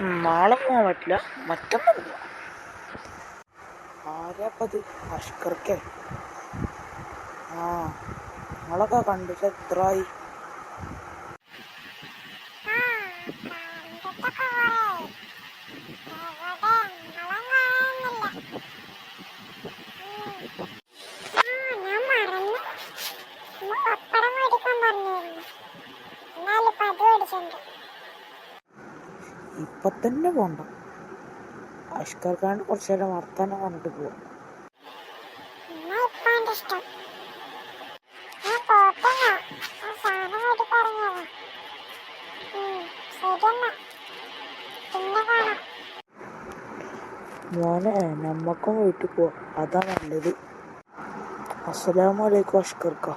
നാളെ പോകാൻ പറ്റില്ല, മറ്റന്നാൾ പോവാം. ആരാപ്പത്? അഷ്കർക്കേ? ആ, നിങ്ങളൊക്കെ കണ്ടിട്ട് എത്രയായി? ഇപ്പൊ തന്നെ പോണ്ട, അഷ്കർക്കാണ്ട് കുറച്ചു നേരം വർത്താനം പറഞ്ഞിട്ട് പോവാം. മോനെ, നമ്മക്കും വീട്ടിൽ പോവാം, അതാ നല്ലത്. അസ്സലാമു അലൈക്കും അഷ്കർക്ക.